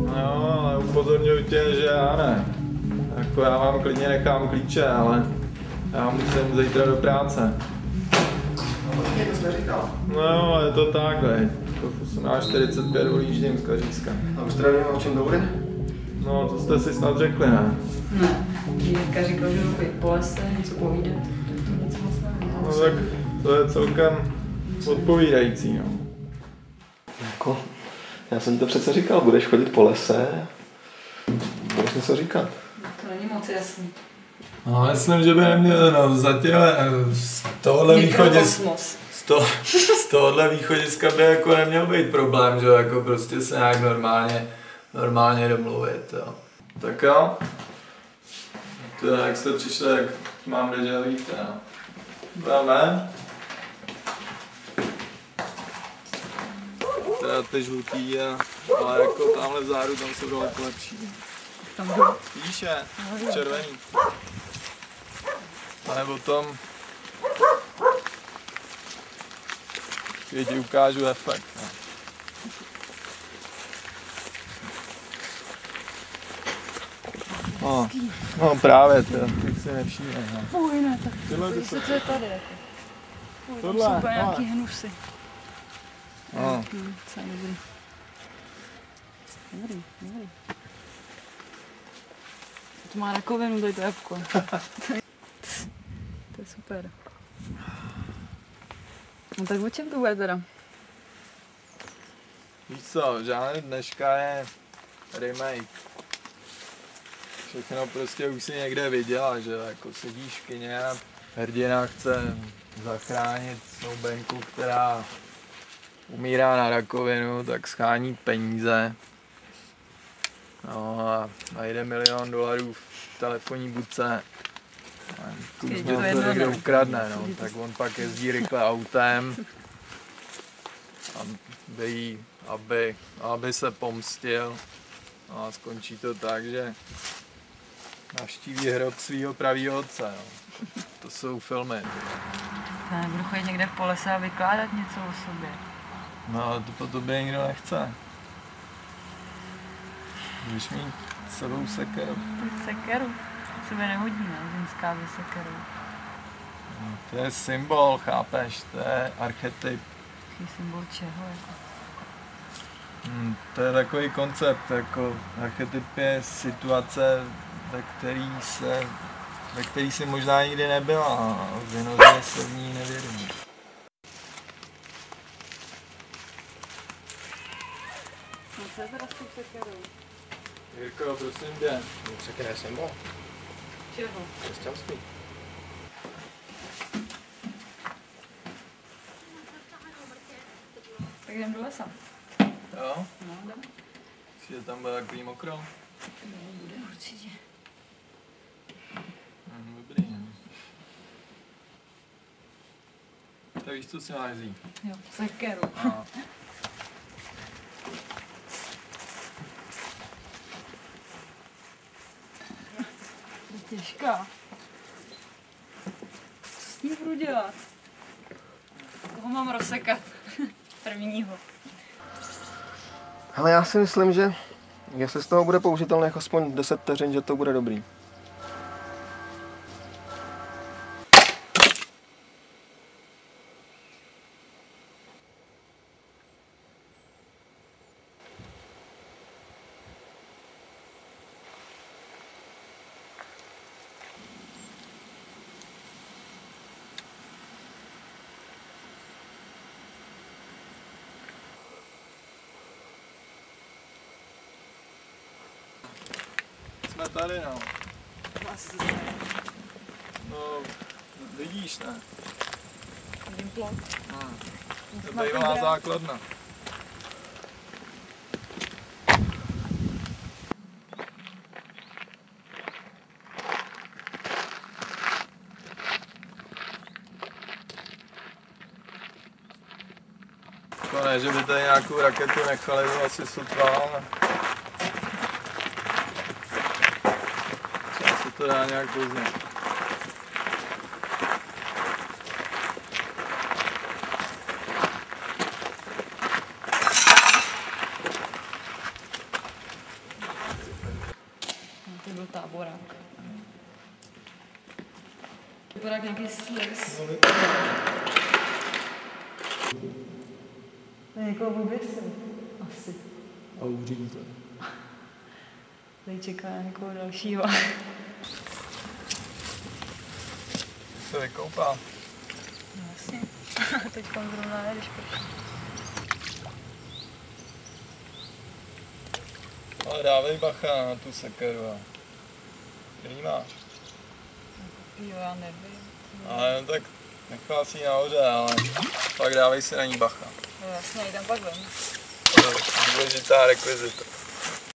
No, ale upozorňuji tě, že já ne. Jako já vám klidně nechám klíče, ale já musím zítra do práce. Mě to jsi neříkal. No, je to tak, veď. V 18:45 ujíždím z Kařízka. A už teda nevím, o čem to bude? No, to jste si snad řekli, ne? Ne, Jirka říkal, že budu po lese, něco povídat. To nic moc nevím. No tak to je celkem odpovídající, no. Jako, já jsem to přece říkal, budeš chodit po lese, budeš něco říkat. To není moc jasný. No, myslím, že by neměl, no, z tohohle z tohohle východiska by jako neměl být problém, že jako prostě se nějak normálně domluvit, jo. Tak jo. To jak jste přišli, jak mám déjà vu, jo. Dáme. Teda ty žlutý, ale jako tamhle vzadu, tam jsou daleko lepší. Tam jdu. Víš je, červený. A nebo tom ti ukážu efekt. No právě, teď si nevšímej. Fuj, ne, tak Tyhle co je tady jako. Fuj, Tohle, tam jsou nějaký hnusy. No. Co je dobrý. Dobrý. To má rakovinu, tady to jabko. To je super. No tak o čem to bude teda? Víš co, žádný dneška je remake. Všechno prostě už si někde viděla, že jako sedíš v kině a hrdina chce zachránit snoubenku, která umírá na rakovinu, tak schání peníze. No a najde $1 milion v telefonní budce. Tu už to někde ukradne, no. Tak on pak jezdí rychle autem, aby se pomstil. No a skončí to tak, že navštíví hrob svého pravýho otce. No. To jsou filmy. Já nebudu chodit někde po lese a vykládat něco o sobě. No to po tobě nikdo nechce. Můžeš mít s sebou sekeru. Sekeru? Sebe nehodí, ne? Ženská by sekeru. No, to je symbol, chápeš? To je archetyp. Jaký symbol čeho? Jako? To je takový koncept, jako archetyp je situace, ve který si možná nikdy nebyla a vynořuje se v ní nevědomí. No co je teda s tou sekerou? Jirko, prosím tě. Sekera je symbol. Čeho? Křesťanství. Tak jdem do lesa. Jo? No, jdeme. Že tam bude takový mokro? No, bude určitě. Dobrý, no. Tak víš, co si máš vzít? Jo, sekeru. No. Těžká. Co s ní budu dělat? Koho mám rozsekat? Prvního. Hele, já si myslím, že jestli z toho bude použitelných aspoň 10 vteřin, že to bude dobrý. Jsme tady, no. No, vidíš, ne? Vidím plot. To je bývalá základna. Jako ne, že by tady nějakou raketu nechali, to asi sotva, ale... Třeba se to dá nějak poznat. To byl táborák. Vypadá jak nějaký sliz. Někoho oběsil. Asi. A uřídí to. Tady čeká někoho dalšího. Se vykoupá. No jasně. Teď zrovna ne, když prší. Ale dávej bacha na tu sekeru. Který máš? Jo, já nevím. Ale no tak nechal si ji nahoře, ale pak dávej si na ní bacha. Jo, jasně, já ji tam pak vem. To je důležitá rekvizita.